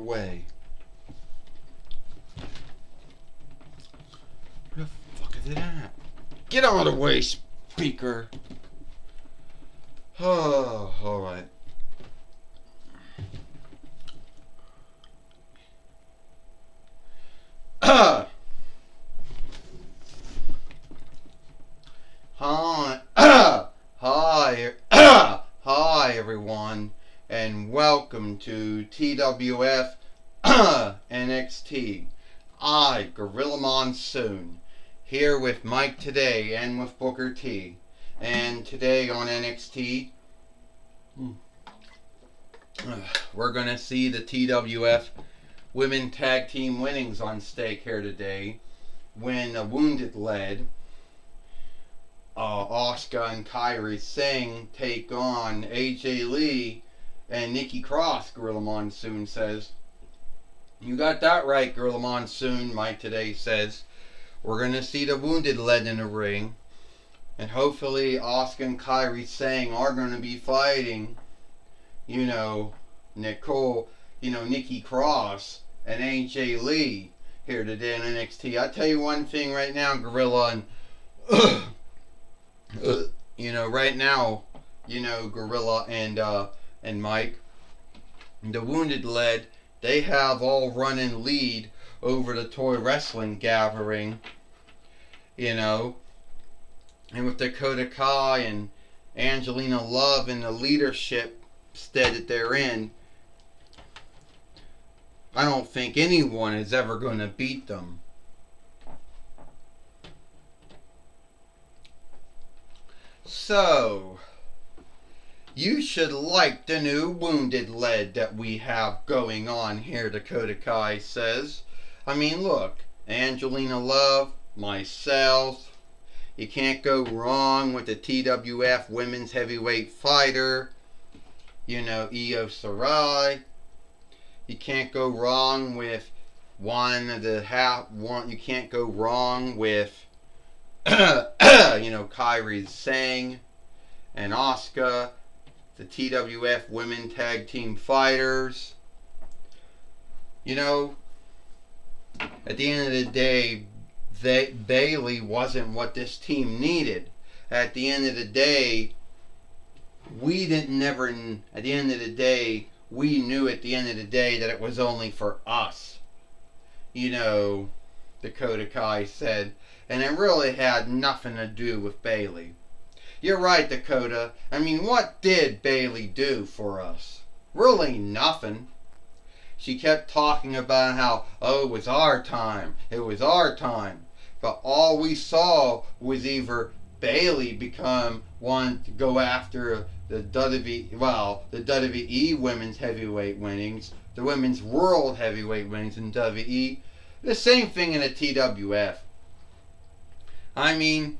way. Where the fuck is it at? Get out of the way, speaker. Oh, alright. Hi. Hi. Hi, everyone, and welcome to TWF NXT. I, Gorilla Monsoon, here with Mike today and with Booker T. And today on NXT, we're going to see the TWF Women Tag Team winnings on stake here today when a Wounded led Asuka and Kairi Singh take on AJ Lee and Nikki Cross, Gorilla Monsoon says. You got that right, Gorilla Monsoon, Mike today says. We're going to see the Wounded led in the ring. And hopefully Asuka and Kairi Singh are going to be fighting, Nikki Cross and AJ Lee here today in NXT. I tell you one thing right now, Gorilla, and right now, Gorilla and Mike, the Wounded led, they have all run in lead over the Toy Wrestling Gathering, and with Dakota Kai and Angelina Love in the leadership stead that they're in, I don't think anyone is ever going to beat them. So, you should like the new Wounded led that we have going on here, Dakota Kai says. I mean, look, Angelina Love, myself, you can't go wrong with the TWF Women's Heavyweight Fighter, Io Shirai. You can't go wrong with you can't go wrong with Kairi Singh and Asuka, the TWF Women Tag Team Fighters. At the end of the day, Bayley wasn't what this team needed. At the end of the day, we knew at the end of the day that it was only for us. Dakota Kai said. And it really had nothing to do with Bayley. You're right, Dakota. I mean, what did Bayley do for us? Really nothing. She kept talking about how, it was our time. It was our time. But all we saw was either Bayley become one to go after the WWE Women's Heavyweight winnings, the Women's World Heavyweight winnings in WWE, the same thing in the TWF. I mean,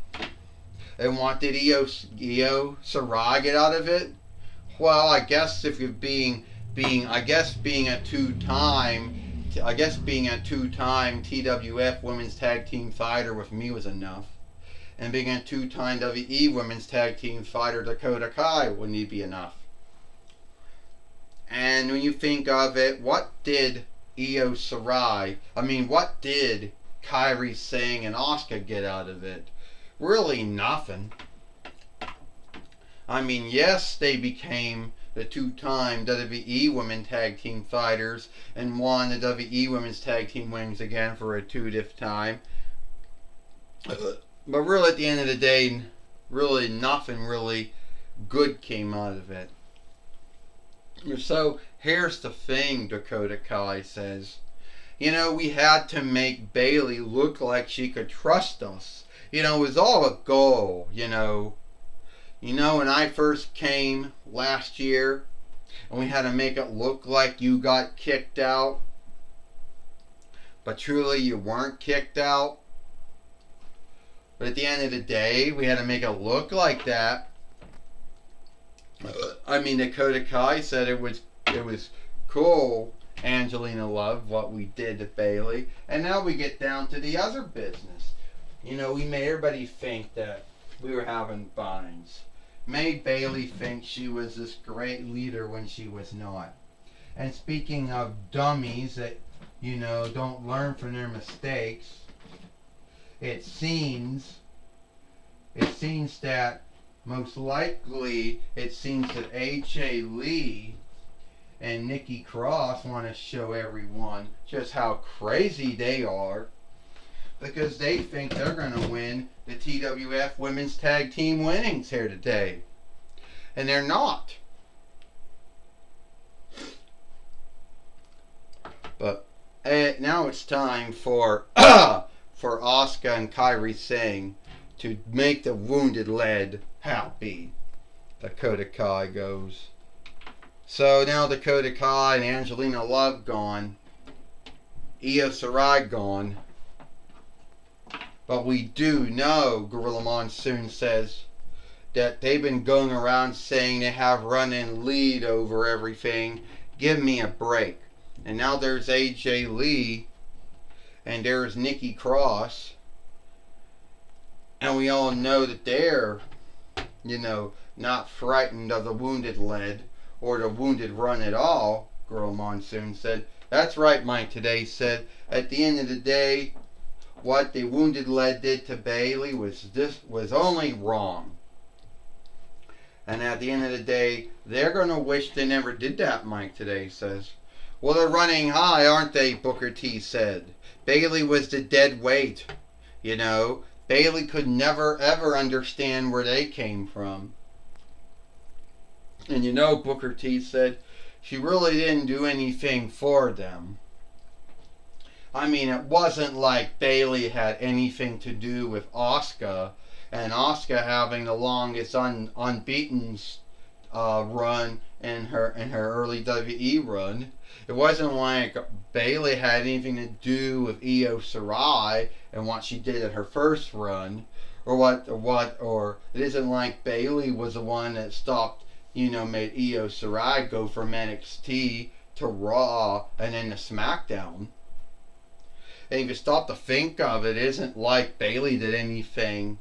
and what did Io Shirai get out of it? Well, I guess if you're being a two-time TWF Women's Tag Team Fighter with me was enough. And being a two-time WWE Women's Tag Team Fighter, Dakota Kai, wouldn't be enough. And when you think of it, what did what did Kairi Singh and Asuka get out of it? Really nothing. I mean, yes, they became the two-time WWE Women Tag Team Fighters and won the WWE Women's Tag Team winnings again for a two-diff time. But really, at the end of the day, really nothing really good came out of it. So, here's the thing, Dakota Kai says. We had to make Bayley look like she could trust us. It was all a goal, when I first came last year, and we had to make it look like you got kicked out, but truly you weren't kicked out. But at the end of the day, we had to make it look like that. Dakota Kai said it was cool, Angelina Love, what we did to Bayley. And now we get down to the other business. We made everybody think that we were having fines. Made Bayley think she was this great leader when she was not. And speaking of dummies that, don't learn from their mistakes, it seems that most likely it seems that AJ Lee and Nikki Cross want to show everyone just how crazy they are, because they think they're going to win the TWF Women's Tag Team winnings here today. And they're not. But now it's time for Asuka and Kairi Singh to make the wounded lead happy. Dakota Kai goes. So now Dakota Kai and Angelina Love gone. Io Shirai gone. But we do know, Gorilla Monsoon says, that they've been going around saying they have run-in lead over everything. Give me a break. And now there's AJ Lee, and there's Nikki Cross, and we all know that they're, not frightened of the wounded lead or the wounded run at all, Girl Monsoon said. That's right, Mike Today said. At the end of the day, what the wounded lead did to Bayley was only wrong. And at the end of the day, they're going to wish they never did that, Mike Today says. Well, they're running high, aren't they, Booker T said. Bayley was the dead weight. Bayley could never, ever understand where they came from. And Booker T said, she really didn't do anything for them. I mean, it wasn't like Bayley had anything to do with Asuka, and Asuka having the longest unbeaten run in her early WWE run. It wasn't like Bayley had anything to do with Io Shirai and what she did at her first run, or it isn't like Bayley was the one that stopped, made Io Shirai go from NXT to Raw and then to SmackDown. And if you stop to think of it, isn't like Bayley did anything.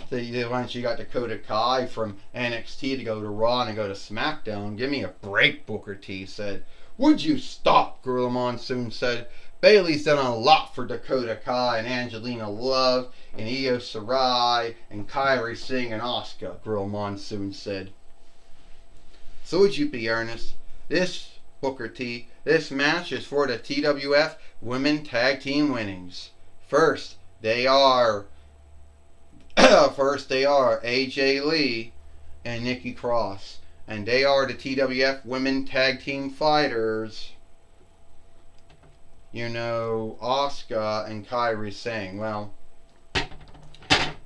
When she got Dakota Kai from NXT to go to Raw and to go to SmackDown. Give me a break, Booker T said. Would you stop, Gorilla Monsoon said. Bayley's done a lot for Dakota Kai and Angelina Love and Io Shirai and Kairi Singh and Asuka, Gorilla Monsoon said. So would you be earnest? This, Booker T, this match is for the TWF Women Tag Team winnings. First, they are AJ Lee and Nikki Cross. And they are the TWF Women Tag Team Fighters. Asuka and Kairi Singh. Well,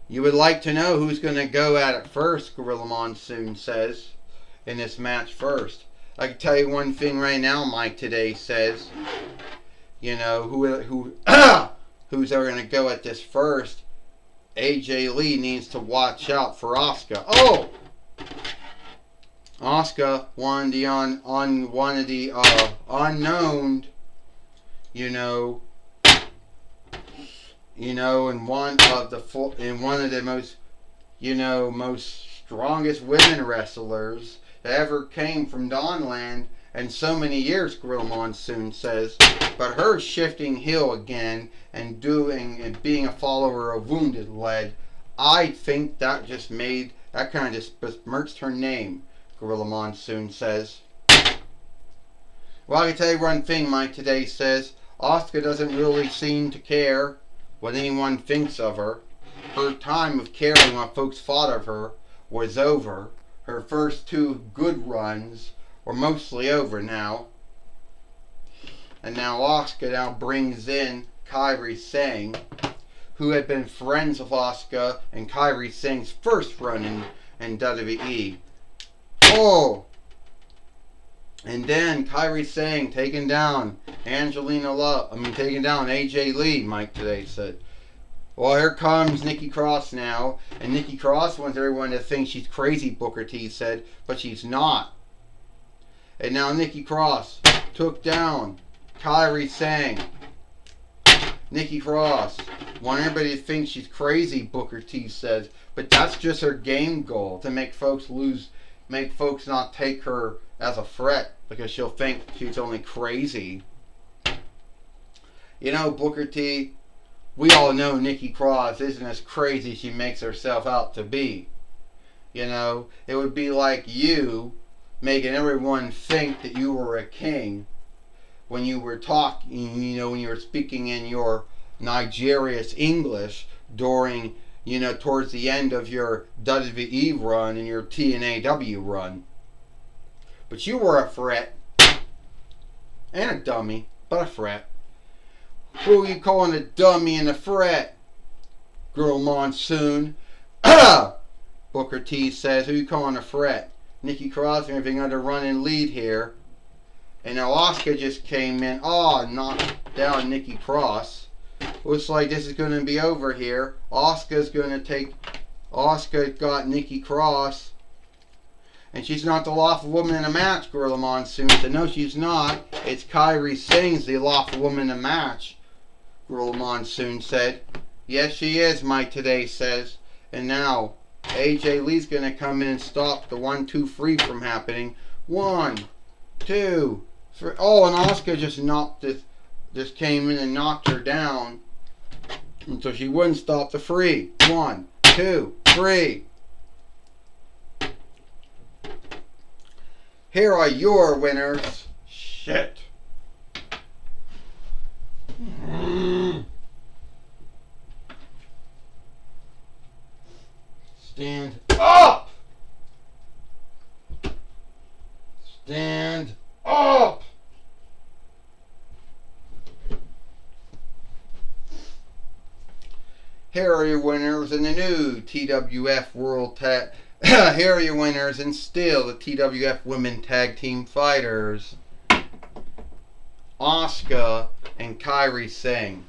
you would like to know who's going to go at it first, Gorilla Monsoon says, in this match first. I can tell you one thing right now, Mike Today says. Who's going to go at this first? AJ Lee needs to watch out for Asuka. Oh! Asuka won on one of the unknown, in one of the most strongest women wrestlers that ever came from Dawnland in so many years, Gorilla Monsoon says. But her shifting heel again and being a follower of Wounded Lead, I think that kind of just besmirched her name, Gorilla Monsoon says. Well, I can tell you one thing, Mike Today says. Asuka doesn't really seem to care what anyone thinks of her. Her time of caring what folks thought of her was over. Her first two good runs are mostly over now. And now Asuka brings in Kairi Singh, who had been friends with Asuka in Kairi Singh's first run in WWE. Oh! And then Kairi Singh taking down taking down AJ Lee, Mike Today said. Well, here comes Nikki Cross now. And Nikki Cross wants everyone to think she's crazy, Booker T said, but she's not. And now Nikki Cross took down Kairi Singh. Nikki Cross want everybody to think she's crazy, Booker T says, but that's just her game goal, to make folks not take her as a threat because she'll think she's only crazy. You know, Booker T, we all know Nikki Cross isn't as crazy as she makes herself out to be. You know, it would be like you making everyone think that you were a king when you were talking, you know, when you were speaking in your Nigeria's English during, you know, towards the end of your WWE run and your TNAW run. But you were a threat. And a dummy, but a threat. Who are you calling a dummy and a threat? Girl Monsoon. Booker T says, who are you calling a threat? Nikki Cross and everything under running lead here. And now Asuka just came in. Oh, knocked down Nikki Cross. Looks like this is going to be over here. Asuka's got Nikki Cross. And she's not the lawful woman in the match, Gorilla Monsoon said. No, she's not. It's Kairi Sane's the lawful woman in the match, Gorilla Monsoon said. Yes, she is, Mike Today says. And now, AJ Lee's going to come in and stop the 1-2-3 from happening. 1, 2, 3. Oh, and Asuka just came in and knocked her down. And so she wouldn't stop the 3. 1, 2, 3. Here are your winners. Shit. Stand up! Stand up! Here are your winners in the new TWF World Tag. Here are your winners and still the TWF Women Tag Team Fighters. Asuka and Kairi Sane.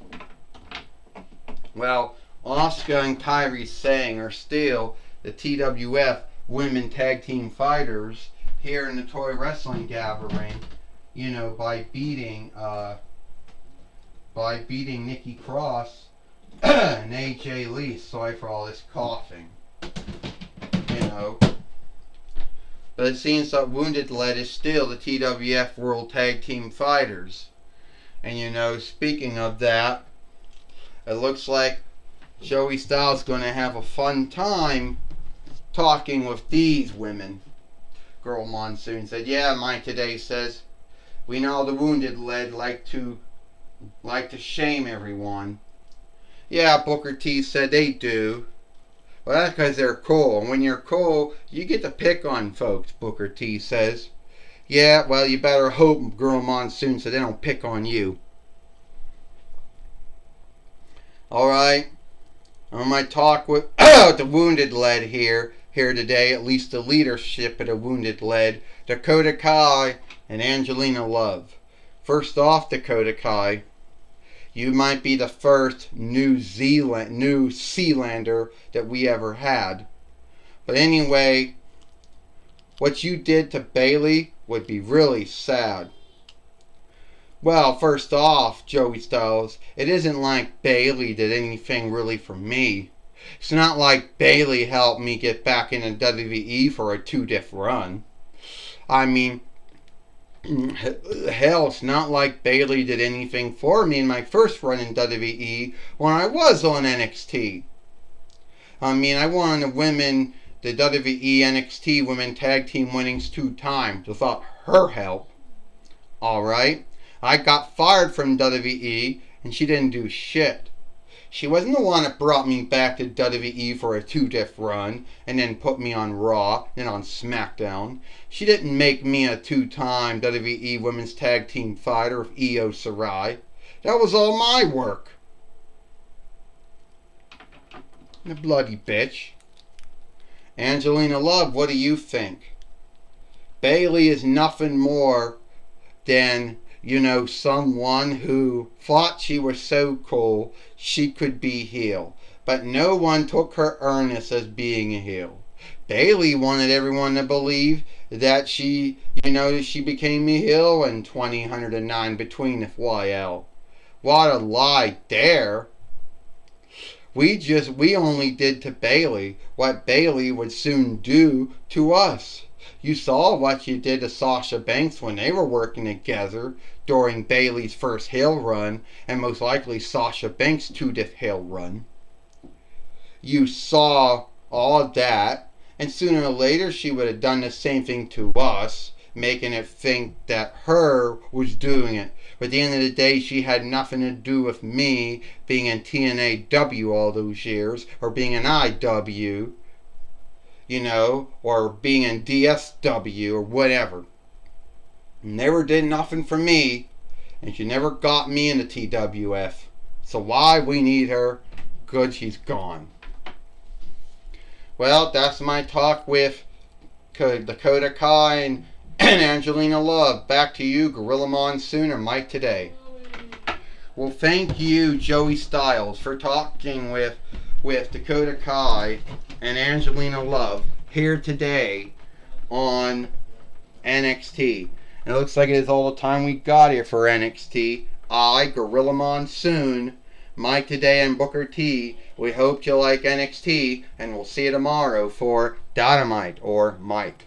Well, Asuka and Kairi Sane are still the TWF Women Tag Team Fighters here in the Toy Wrestling Gathering. You know, by beating Nikki Cross and AJ Lee. Sorry for all this coughing. You know. But it seems that Wounded Lead is still the TWF World Tag Team Fighters. And you know, speaking of that, it looks like Joey Styles is going to have a fun time talking with these women. Girl Monsoon said, yeah, Mike Today says, we know the Wounded Lead like to shame everyone. Yeah, Booker T said they do. Well, that's because they're cool. And when you're cool, you get to pick on folks, Booker T says. Yeah, well, you better hope, Girl Monsoon, so they don't pick on you. Alright. I'm going to talk with the Wounded Lead here today, at least the leadership of the Wounded Lead, Dakota Kai and Angelina Love. First off, Dakota Kai, you might be the first New Zealander that we ever had. But anyway, what you did to Bayley would be really sad. Well, first off, Joey Styles, it isn't like Bayley did anything really for me. It's not like Bayley helped me get back into WWE for a 2-diff run. I mean, hell, it's not like Bayley did anything for me in my first run in WWE when I was on NXT. I mean, I won the WWE NXT Women Tag Team winnings 2 times without her help. Alright? I got fired from WWE and she didn't do shit. She wasn't the one that brought me back to WWE for a 2-diff run and then put me on Raw and on SmackDown. She didn't make me a 2-time WWE Women's Tag Team Fighter with Io Shirai. That was all my work. The bloody bitch. Angelina Love, what do you think? Bayley is nothing more than, you know, someone who thought she was so cool she could be heel. But no one took her earnest as being a heel. Bayley wanted everyone to believe that she became a heel in 2009 between the FYL. What a lie there. We only did to Bayley what Bayley would soon do to us. You saw what you did to Sasha Banks when they were working together during Bayley's first heel run, and most likely Sasha Banks' 2nd heel run. You saw all of that, and sooner or later she would have done the same thing to us, making it think that her was doing it. But at the end of the day, she had nothing to do with me being in TNAW all those years, or being in IW, or being in DSW, or whatever. Never did nothing for me, and she never got me into TWF. So why we need her? Good, she's gone. Well, that's my talk with Dakota Kai and Angelina Love. Back to you, Gorilla Monsoon and Mike Today. Well, thank you, Joey Styles, for talking with Dakota Kai and Angelina Love here today on NXT. And it looks like it is all the time we got here for NXT. I, Gorilla Monsoon, Mike Today, and Booker T. We hope you like NXT, and we'll see you tomorrow for Dynamite or Mike.